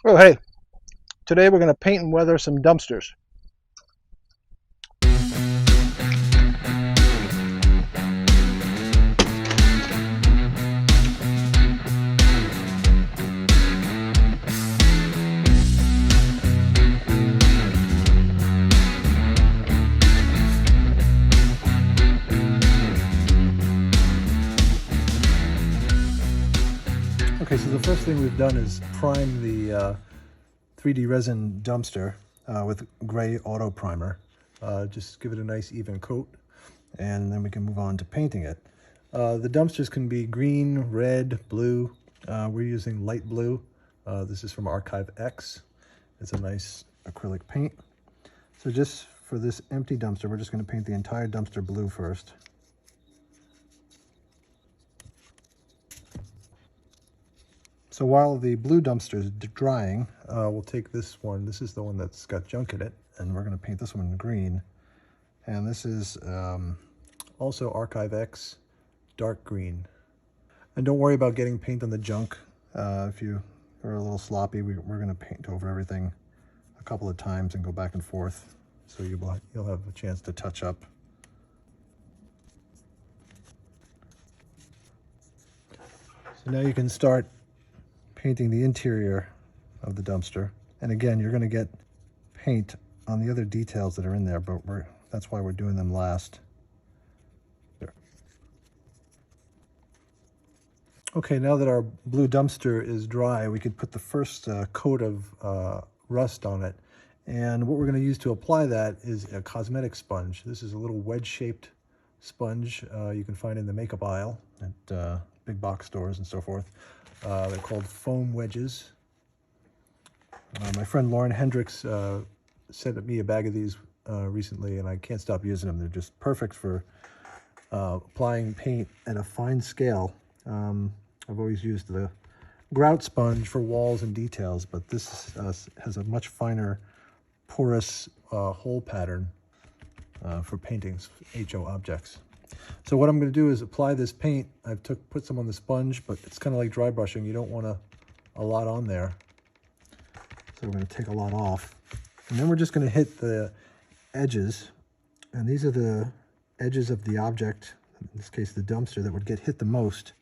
Oh, hey, today we're going to paint and weather some dumpsters. Okay, so the first thing we've done is prime the 3D resin dumpster with gray auto primer. Just give it a nice even coat, and then we can move on to painting it. The dumpsters can be green, red, blue. We're using light blue. This is from Archive X. It's a nice acrylic paint. So just for this empty dumpster, we're just going to paint the entire dumpster blue first. So while the blue dumpster is drying, we'll take this one. This is the one that's got junk in it, and we're going to paint this one green. And this is also Archive X, dark green. And don't worry about getting paint on the junk. If you are a little sloppy, we're going to paint over everything a couple of times and go back and forth, so you'll have a chance to touch up. So now you can start painting the interior of the dumpster. And again, you're going to get paint on the other details that are in there, but that's why we're doing them last. There. Okay, now that our blue dumpster is dry, we could put the first coat of rust on it. And what we're going to use to apply that is a cosmetic sponge. This is a little wedge-shaped sponge you can find in the makeup aisle at big box stores and so forth. They're called foam wedges. My friend Lauren Hendricks sent me a bag of these recently, and I can't stop using them. They're just perfect for applying paint at a fine scale. I've always used the grout sponge for walls and details, but this has a much finer porous hole pattern for paintings, HO objects. So what I'm going to do is apply this paint. I've put some on the sponge, but it's kind of like dry brushing. You don't want a lot on there. So we're going to take a lot off. And then we're just going to hit the edges. And these are the edges of the object, in this case the dumpster, that would get hit the most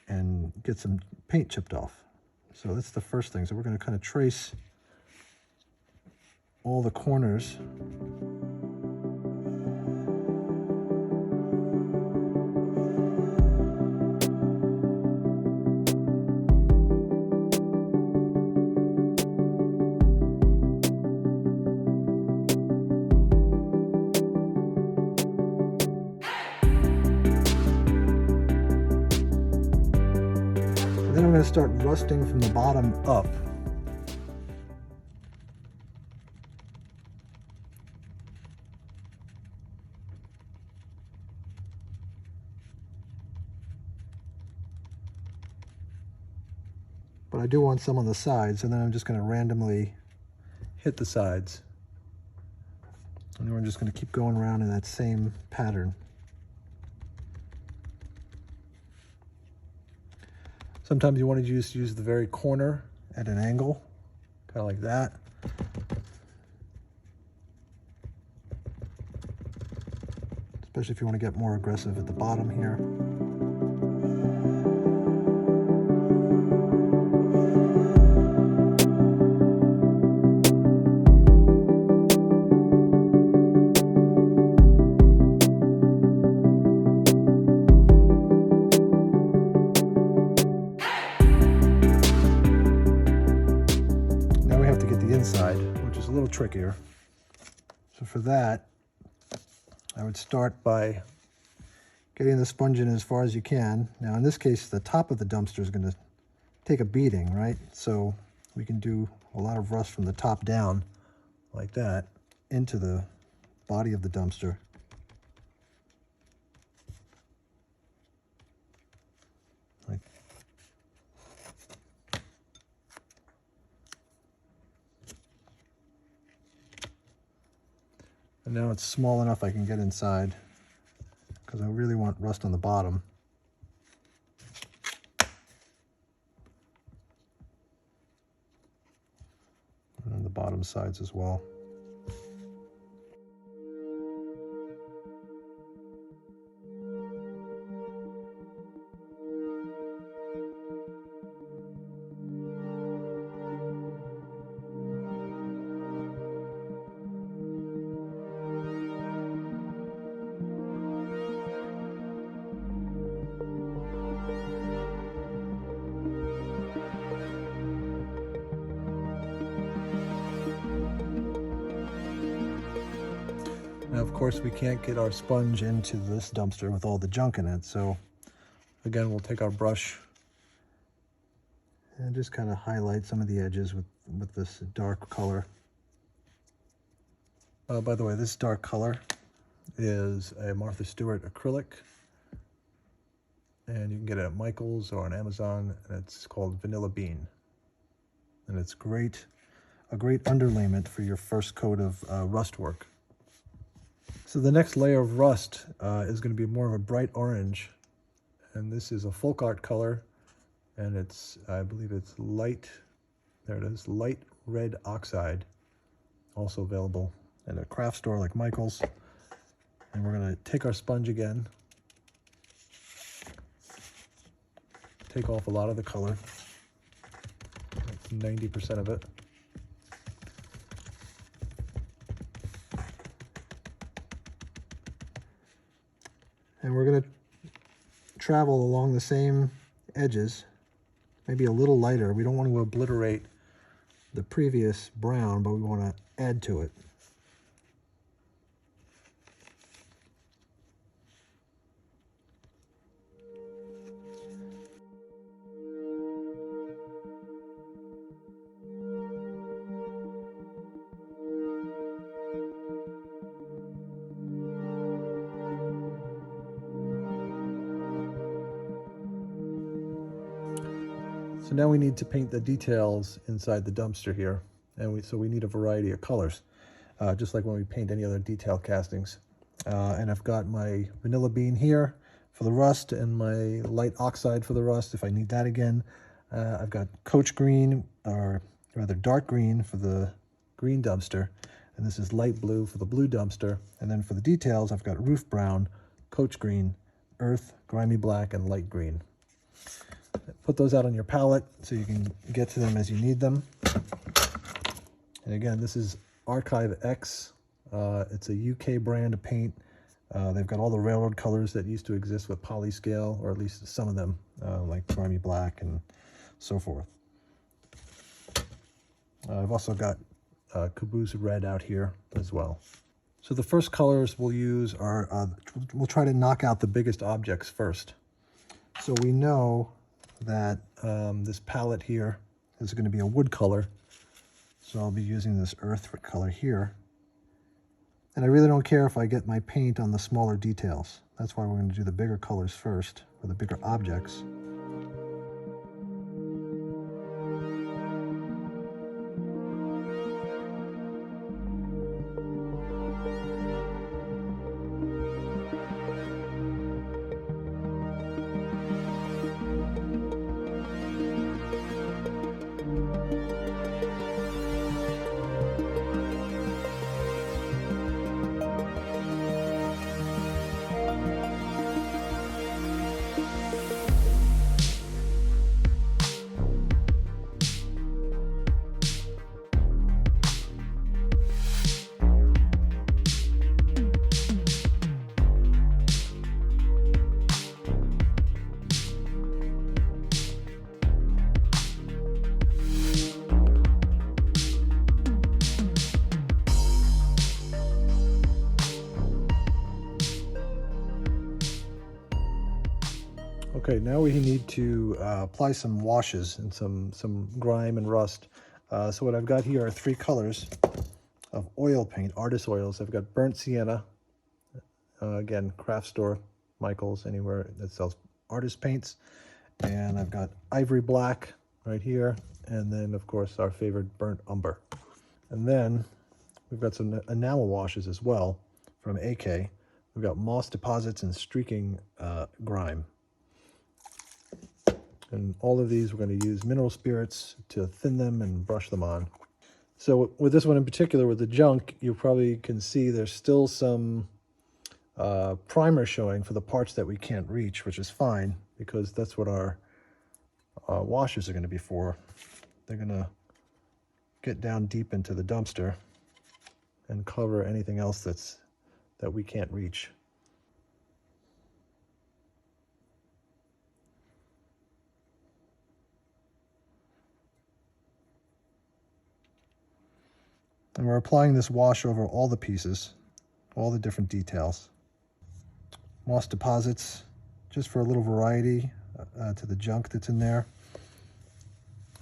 and get some paint chipped off. So that's the first thing. So we're going to kind of trace all the corners. Then I'm going to start rusting from the bottom up. But I do want some on the sides, and then I'm just going to randomly hit the sides. And then we're just going to keep going around in that same pattern. Sometimes you want to just use the very corner at an angle, kind of like that. Especially if you want to get more aggressive at the bottom here. Inside, which is a little trickier. So for that, I would start by getting the sponge in as far as you can. Now in this case, the top of the dumpster is going to take a beating, right? So we can do a lot of rust from the top down, like that, into the body of the dumpster. And now it's small enough I can get inside, because I really want rust on the bottom. bottom sides as well. Now, of course, we can't get our sponge into this dumpster with all the junk in it, so again, we'll take our brush and just kind of highlight some of the edges with this dark color. By the way, this dark color is a Martha Stewart acrylic, and you can get it at Michael's or on Amazon, and it's called Vanilla Bean. And it's a great underlayment for your first coat of rust work. So the next layer of rust is going to be more of a bright orange, and this is a folk art color, and it's, I believe it's light, there it is, light red oxide, also available at a craft store like Michael's. And we're going to take our sponge again, take off a lot of the color, that's 90% of it. And we're going to travel along the same edges, maybe a little lighter. We don't want to obliterate the previous brown, but we want to add to it. So now we need to paint the details inside the dumpster here, and so we need a variety of colors, just like when we paint any other detail castings. And I've got my Vanilla Bean here for the rust and my light oxide for the rust if I need that again. I've got Coach Green, or rather dark green, for the green dumpster, and this is light blue for the blue dumpster. And then for the details, I've got Roof Brown, Coach Green, Earth, Grimy Black, and Light Green. Put those out on your palette so you can get to them as you need them. And again, this is Archive X. It's a UK brand of paint. They've got all the railroad colors that used to exist with polyscale, or at least some of them, like Grimy Black and so forth. I've also got Caboose Red out here as well. So the first colors we'll use are, we'll try to knock out the biggest objects first. So we know that this palette here is going to be a wood color, so I'll be using this earth color here. And I really don't care if I get my paint on the smaller details. That's why we're going to do the bigger colors first, or the bigger objects. Okay, now we need to apply some washes and some grime and rust. So what I've got here are 3 colors of oil paint, artist oils. I've got burnt sienna, again, craft store, Michael's, anywhere that sells artist paints. And I've got ivory black right here, and then of course our favorite burnt umber. And then we've got some enamel washes as well from AK. We've got moss deposits and streaking grime. And all of these we're going to use mineral spirits to thin them and brush them on. So with this one in particular, with the junk, you probably can see there's still some primer showing for the parts that we can't reach, which is fine because that's what our washers are going to be for. They're going to get down deep into the dumpster and cover anything else that we can't reach. And we're applying this wash over all the pieces, all the different details. Moss deposits, just for a little variety to the junk that's in there.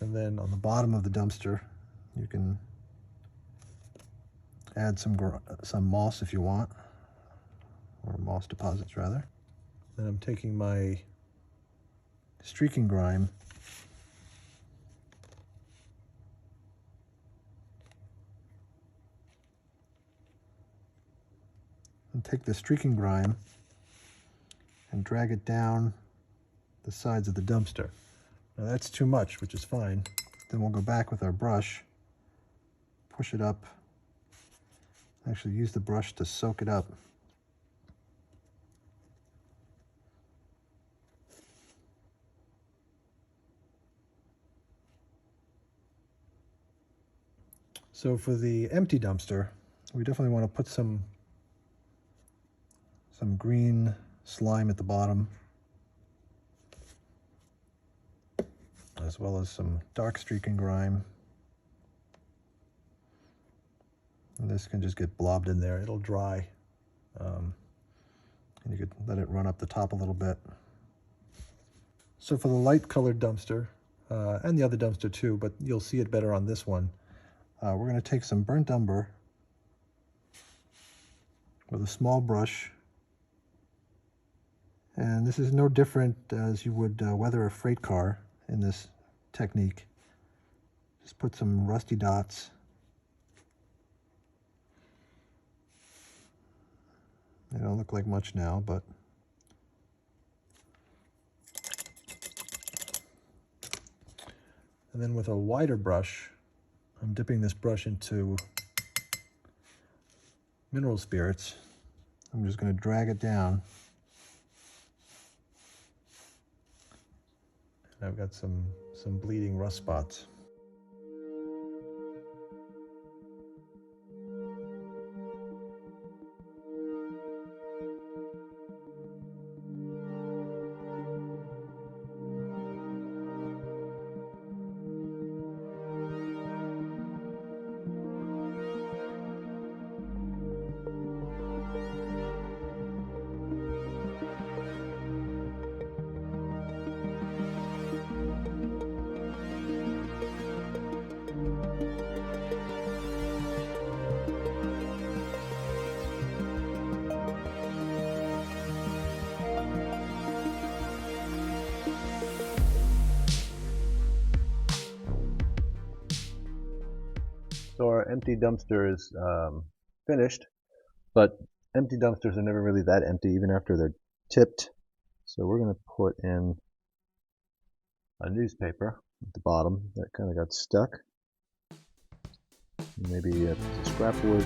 And then on the bottom of the dumpster, you can add some moss if you want, or moss deposits rather. Then I'm taking my streaking grime and take the streaking grime and drag it down the sides of the dumpster. Now that's too much, which is fine. Then we'll go back with our brush, push it up, actually use the brush to soak it up. So for the empty dumpster, we definitely want to put some green slime at the bottom, as well as some dark streaking grime. And this can just get blobbed in there. It'll dry. And you could let it run up the top a little bit. So for the light colored dumpster, and the other dumpster too, but you'll see it better on this one, we're going to take some burnt umber with a small brush. And this is no different as you would weather a freight car in this technique. Just put some rusty dots. They don't look like much now, but and then with a wider brush, I'm dipping this brush into mineral spirits. I'm just going to drag it down. And I've got some bleeding rust spots. So our empty dumpster is finished, but empty dumpsters are never really that empty, even after they're tipped. So we're going to put in a newspaper at the bottom that kind of got stuck. Maybe a piece of scrap wood.